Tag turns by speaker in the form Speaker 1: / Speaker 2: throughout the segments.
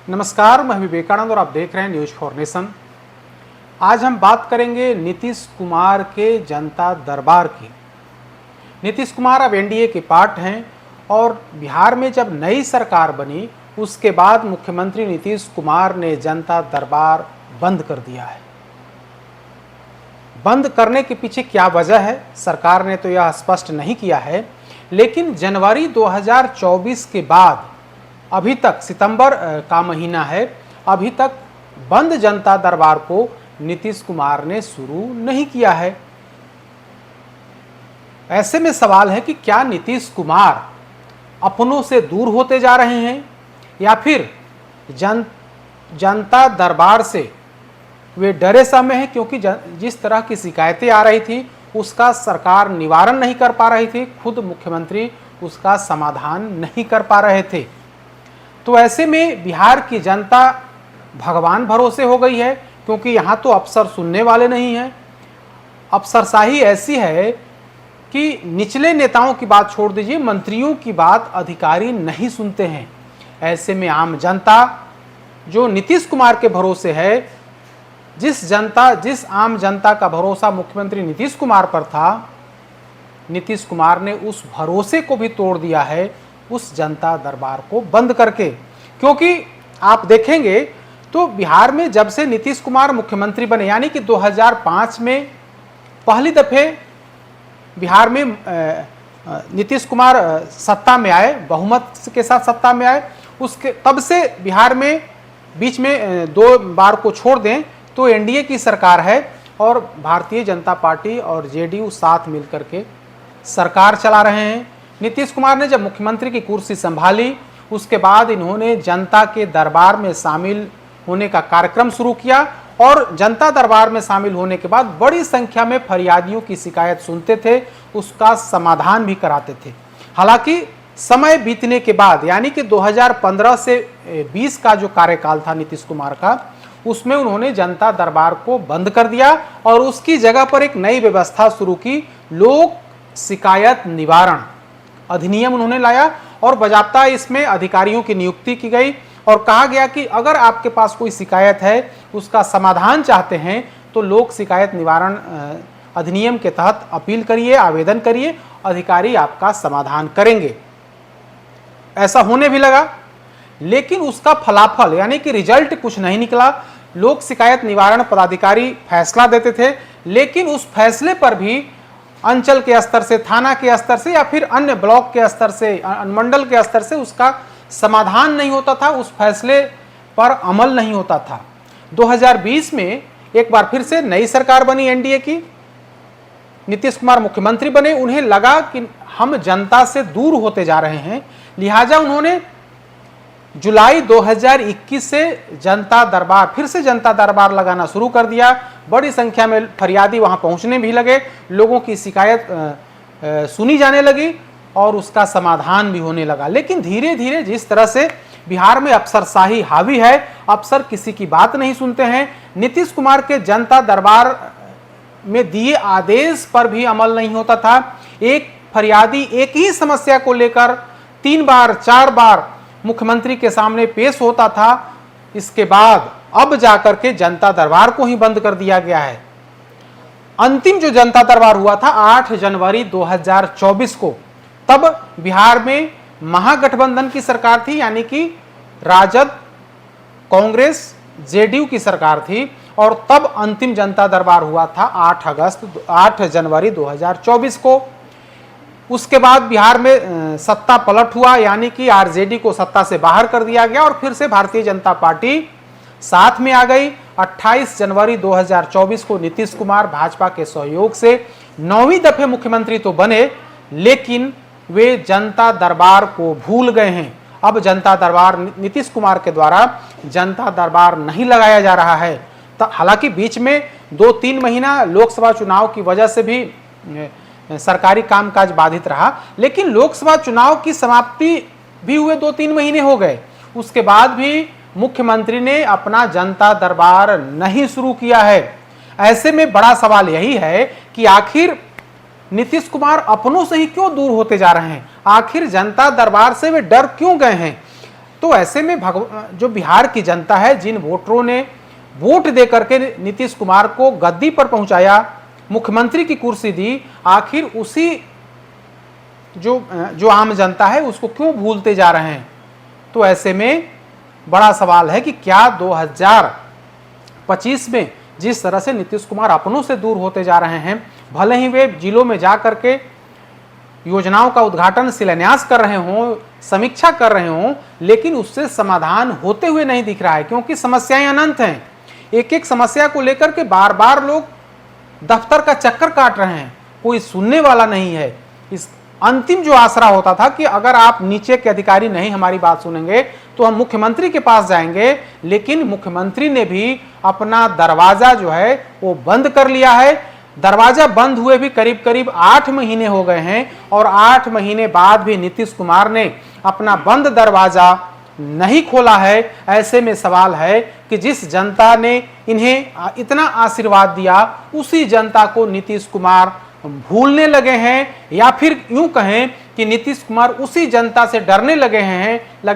Speaker 1: नमस्कार, मैं विवेकानंद और आप देख रहे हैं न्यूज फॉर नेशन। आज हम बात करेंगे नीतीश कुमार के जनता दरबार की। नीतीश कुमार अब एनडीए के पार्ट हैं और बिहार में जब नई सरकार बनी उसके बाद मुख्यमंत्री नीतीश कुमार ने जनता दरबार बंद कर दिया है। बंद करने के पीछे क्या वजह है, सरकार ने तो यह स्पष्ट नहीं किया है, लेकिन जनवरी 2024 के बाद अभी तक, सितंबर का महीना है, अभी तक बंद जनता दरबार को नीतीश कुमार ने शुरू नहीं किया है। ऐसे में सवाल है कि क्या नीतीश कुमार अपनों से दूर होते जा रहे हैं या फिर जनता दरबार से वे डरे समय हैं, क्योंकि जिस तरह की शिकायतें आ रही थी उसका सरकार निवारण नहीं कर पा रही थी, खुद मुख्यमंत्री उसका समाधान नहीं कर पा रहे थे। तो ऐसे में बिहार की जनता भगवान भरोसे हो गई है, क्योंकि यहाँ तो अफसर सुनने वाले नहीं हैं। अफसरशाही ऐसी है कि निचले नेताओं की बात छोड़ दीजिए, मंत्रियों की बात अधिकारी नहीं सुनते हैं। ऐसे में आम जनता जो नीतीश कुमार के भरोसे है, जिस आम जनता का भरोसा मुख्यमंत्री नीतीश कुमार पर था, नीतीश कुमार ने उस भरोसे को भी तोड़ दिया है उस जनता दरबार को बंद करके। क्योंकि आप देखेंगे तो बिहार में जब से नीतीश कुमार मुख्यमंत्री बने, यानी कि 2005 में पहली दफे बिहार में नीतीश कुमार सत्ता में आए, बहुमत के साथ सत्ता में आए, उसके तब से बिहार में बीच में 2 बार को छोड़ दें तो एनडीए की सरकार है और भारतीय जनता पार्टी और जेडीयू साथ मिलकर के सरकार चला रहे हैं। नीतीश कुमार ने जब मुख्यमंत्री की कुर्सी संभाली उसके बाद इन्होंने जनता के दरबार में शामिल होने का कार्यक्रम शुरू किया और जनता दरबार में शामिल होने के बाद बड़ी संख्या में फरियादियों की शिकायत सुनते थे, उसका समाधान भी कराते थे। हालांकि समय बीतने के बाद, यानी कि 2015 से 20 का जो कार्यकाल था नीतीश कुमार का, उसमें उन्होंने जनता दरबार को बंद कर दिया और उसकी जगह पर एक नई व्यवस्था शुरू की, लोक शिकायत निवारण अधिनियम उन्होंने लाया और बाकायदा इसमें अधिकारियों की नियुक्ति की गई और कहा गया कि अगर आपके पास कोई शिकायत है, उसका समाधान चाहते हैं तो लोक शिकायत निवारण अधिनियम के तहत अपील करिए, आवेदन करिए, अधिकारी आपका समाधान करेंगे। ऐसा होने भी लगा, लेकिन उसका फलाफल यानी कि रिजल्ट कुछ नहीं निकला। लोक शिकायत निवारण पदाधिकारी फैसला देते थे, लेकिन उस फैसले पर भी अंचल के स्तर से, थाना के स्तर से या फिर अन्य ब्लॉक के स्तर से, अनुमंडल के स्तर से उसका समाधान नहीं होता था, उस फैसले पर अमल नहीं होता था। 2020 में एक बार फिर से नई सरकार बनी एनडीए की, नीतीश कुमार मुख्यमंत्री बने, उन्हें लगा कि हम जनता से दूर होते जा रहे हैं, लिहाजा उन्होंने जुलाई 2021 से फिर से जनता दरबार लगाना शुरू कर दिया। बड़ी संख्या में फरियादी वहां पहुंचने भी लगे, लोगों की शिकायत सुनी जाने लगी और उसका समाधान भी होने लगा। लेकिन धीरे धीरे जिस तरह से बिहार में अफसरशाही हावी है, अफसर किसी की बात नहीं सुनते हैं, नीतीश कुमार के जनता दरबार में दिए आदेश पर भी अमल नहीं होता था। एक फरियादी एक ही समस्या को लेकर 3 बार 4 बार मुख्यमंत्री के सामने पेश होता था। इसके बाद अब जाकर के जनता दरबार को ही बंद कर दिया गया है। अंतिम जो जनता दरबार हुआ था 8 जनवरी 2024 को, तब बिहार में महागठबंधन की सरकार थी, यानी कि राजद, कांग्रेस, जेडीयू की सरकार थी और तब अंतिम जनता दरबार हुआ था 8 जनवरी 2024 को। उसके बाद बिहार में सत्ता पलट हुआ, यानी कि आरजेडी को सत्ता से बाहर कर दिया गया और फिर से भारतीय जनता पार्टी साथ में आ गई। 28 जनवरी 2024 को नीतीश कुमार भाजपा के सहयोग से 9वीं दफे मुख्यमंत्री तो बने, लेकिन वे जनता दरबार को भूल गए हैं। अब जनता दरबार नीतीश कुमार के द्वारा जनता दरबार नहीं लगाया जा रहा है। हालांकि बीच में 2-3 महीना लोकसभा चुनाव की वजह से भी सरकारी कामकाज बाधित रहा, लेकिन लोकसभा चुनाव की समाप्ति भी हुए 2-3 महीने हो गए, उसके बाद भी मुख्यमंत्री ने अपना जनता दरबार नहीं शुरू किया है। ऐसे में बड़ा सवाल यही है कि आखिर नीतीश कुमार अपनों से ही क्यों दूर होते जा रहे हैं, आखिर जनता दरबार से वे डर क्यों गए हैं। तो ऐसे में जो बिहार की जनता है, जिन वोटरों ने वोट दे करके नीतीश कुमार को गद्दी पर पहुंचाया, मुख्यमंत्री की कुर्सी दी, आखिर उसी जो आम जनता है उसको क्यों भूलते जा रहे हैं। तो ऐसे में बड़ा सवाल है कि क्या 2025 में जिस तरह से नीतीश कुमार अपनों से दूर होते जा रहे हैं, भले ही वे जिलों में जा करके योजनाओं का उद्घाटन, शिलान्यास कर रहे हों, समीक्षा कर रहे हों, लेकिन उससे समाधान होते हुए नहीं दिख रहा है, क्योंकि समस्याएं अनंत हैं। एक एक समस्या को लेकर के बार बार लोग दफ्तर का चक्कर काट रहे हैं, कोई सुनने वाला नहीं है। इस अंतिम जो आसरा होता था कि अगर आप नीचे के अधिकारी नहीं हमारी बात सुनेंगे तो हम मुख्यमंत्री के पास जाएंगे, लेकिन मुख्यमंत्री ने भी अपना दरवाजा जो है वो बंद कर लिया है। दरवाजा बंद हुए भी करीब करीब 8 महीने हो गए हैं और 8 महीने बाद भी नीतीश कुमार ने अपना बंद दरवाजा नहीं खोला है। ऐसे में सवाल है कि जिस जनता ने इन्हें इतना आशीर्वाद दिया, उसी जनता को नीतीश कुमार भूलने लगे हैं, या फिर यूं कहें कि नीतीश कुमार उसी जनता से डरने लगे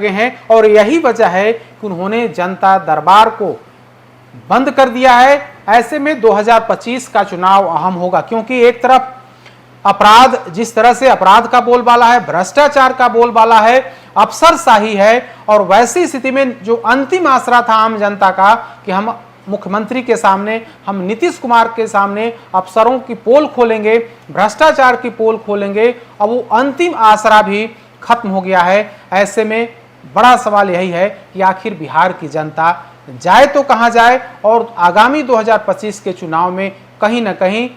Speaker 1: हैं और यही वजह है कि उन्होंने जनता दरबार को बंद कर दिया है। ऐसे में 2025 का चुनाव अहम होगा, क्योंकि एक तरफ अपराध, जिस तरह से अपराध का बोलबाला है, भ्रष्टाचार का बोलबाला है, अफसरशाही है, और वैसी स्थिति में जो अंतिम आसरा था आम जनता का कि हम मुख्यमंत्री के सामने, हम नीतीश कुमार के सामने अफसरों की पोल खोलेंगे, भ्रष्टाचार की पोल खोलेंगे, अब वो अंतिम आसरा भी खत्म हो गया है। ऐसे में बड़ा सवाल यही है कि आखिर बिहार की जनता जाए तो कहां जाए, और आगामी 2025 के चुनाव में कहीं ना कहीं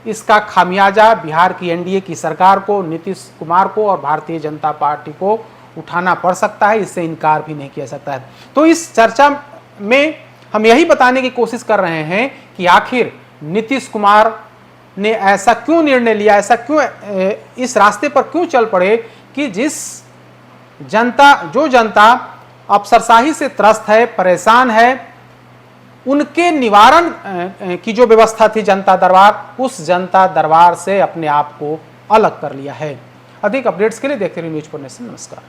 Speaker 1: इसका खामियाजा बिहार की एनडीए की सरकार को, नीतीश कुमार को और भारतीय जनता पार्टी को उठाना पड़ सकता है। इससे इनकार भी नहीं किया सकता है। तो इस चर्चा में हम यही बताने की कोशिश कर रहे हैं कि आखिर नीतीश कुमार ने ऐसा क्यों निर्णय लिया, ऐसा क्यों इस रास्ते पर क्यों चल पड़े कि जो जनता अफसरशाही से त्रस्त है, परेशान है, उनके निवारण की जो व्यवस्था थी जनता दरबार, उस जनता दरबार से अपने आप को अलग कर लिया है। अधिक अपडेट्स के लिए देखते रहिए न्यूज़4नेशन। नमस्कार।